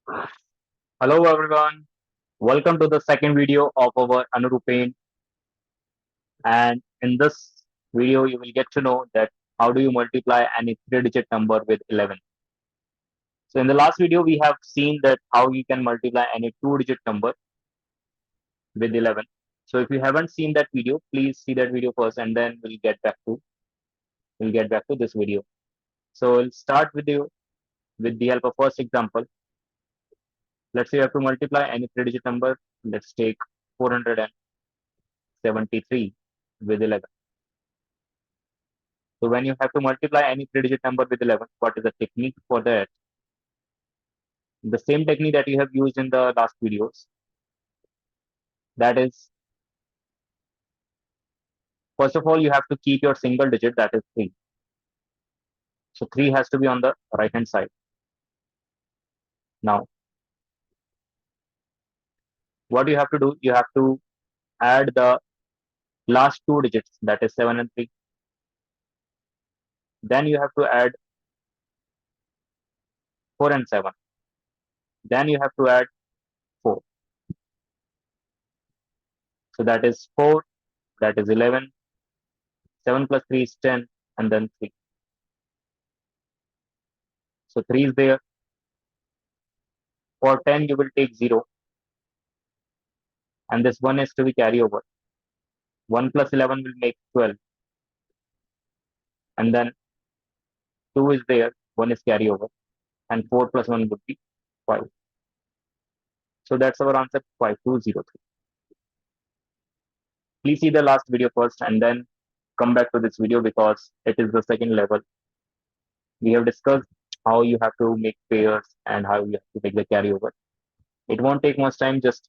Hello everyone, welcome to the second video of our ANURUPEYNA, and in this video you will get to know that how do you multiply any three-digit number with 11. So in the last video we have seen that how you can multiply any two-digit number with 11. So if you haven't seen that video, please see that video first and then we'll get back to this video. So we'll start with the help of first example. Let's say you have to multiply any three-digit number. Let's take 473 with 11. So when you have to multiply any three-digit number with 11, what is the technique for that? The same technique that you have used in the last videos. That is, first of all, you have to keep your single digit, that is 3. So 3 has to be on the right-hand side. Now, what you have to do, you have to add the last two digits, that is 7 and 3. Then you have to add 4 and 7. Then you have to add 4. So that is 4, that is 11, 7 plus 3 is 10, and then 3. So 3 is there. For 10, you will take 0, and this 1 is to be carried over. 1 plus 11 will make 12, and then 2 is there, 1 is carry over, and 4 plus 1 would be 5. So that's our answer, 5203. Please see the last video first and then come back to this video because it is the second level. We have discussed how you have to make pairs and how you have to make the carryover. It won't take much time, just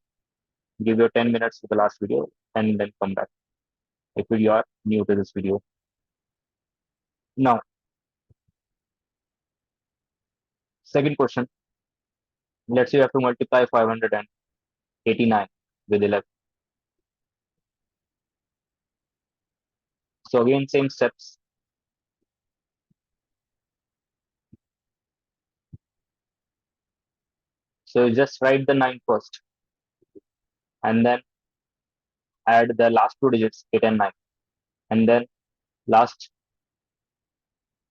give your 10 minutes to the last video and then come back if you are new to this video. Now, second question. Let's say you have to multiply 589 with 11. So again, same steps. So just write the 9 first and then add the last two digits, 8 and 9. And then last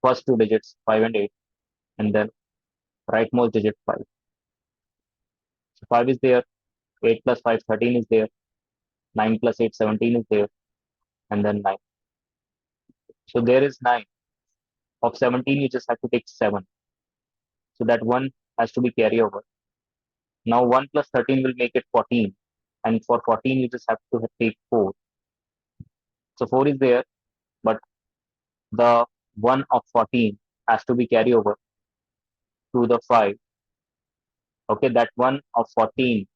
first two digits, 5 and 8. And then rightmost digit, 5. So 5 is there, 8 plus 5, 13 is there, 9 plus 8, 17 is there, and then 9. So there is 9. Of 17, you just have to take 7. So that 1 has to be carry over. Now 1 plus 13 will make it 14. And for 14, you just have to take 4. So 4 is there, but the 1 of 14 has to be carry over to the 5. Okay, that 1 of 14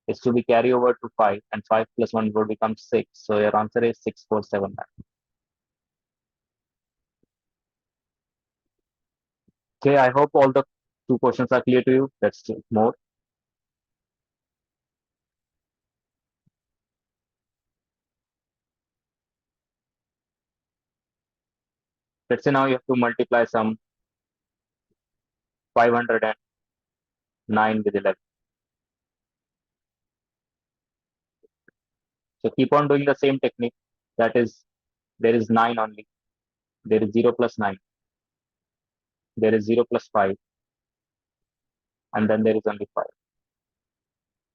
is to be carry over to 5, and 5 plus 1 will become 6. So your answer is 6479. Okay, I hope all the two questions are clear to you. Let's do more. Let's say now you have to multiply some 509 with 11. So keep on doing the same technique. That is, there is 9 only. There is 0 plus 9. There is 0 plus 5. And then there is only 5.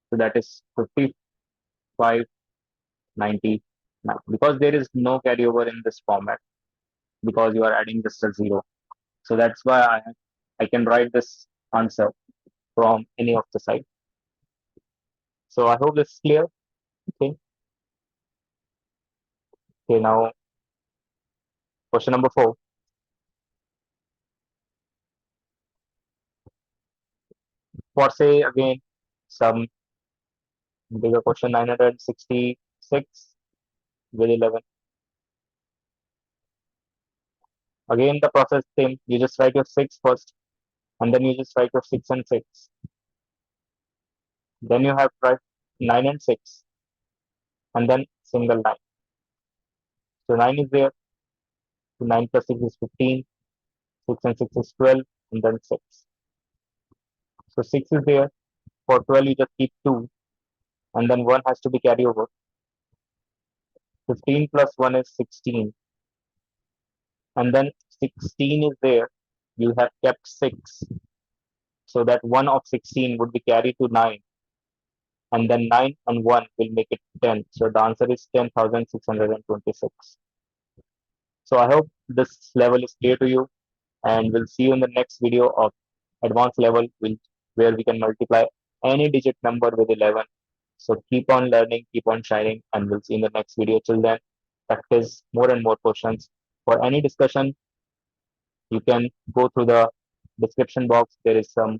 So that is 5599. Because there is no carryover in this format. Because you are adding just a 0. So that's why I can write this answer from any of the side. So I hope this is clear. Okay. Okay, now question number 4. For say again some bigger question, 966 with 11. Again the process same. You just write your 6 first, and then you just write your 6 and 6. Then you have to write 9 and 6, and then single line. So 9 is there. So 9 plus 6 is 15. 6 and 6 is 12, and then 6. So 6 is there. For 12, you just keep 2, and then 1 has to be carried over. 15 plus 1 is 16, and then 16 is there. You have kept 6, so that 1 of 16 would be carried to 9, and then 9 and 1 will make it 10. So the answer is 10,626. So I hope this level is clear to you, and we'll see you in the next video of advanced level, where we can multiply any digit number with 11. So keep on learning, keep on shining, and we'll see you in the next video. Till then, practice more and more questions. For any discussion, you can go through the description box. There is some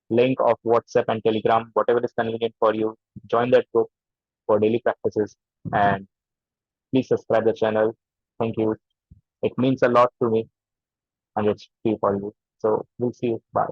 link of WhatsApp and Telegram, whatever is convenient for you. Join that group for daily practices, and please subscribe the channel. Thank you. It means a lot to me, and it's free for you. So we'll see you. Bye.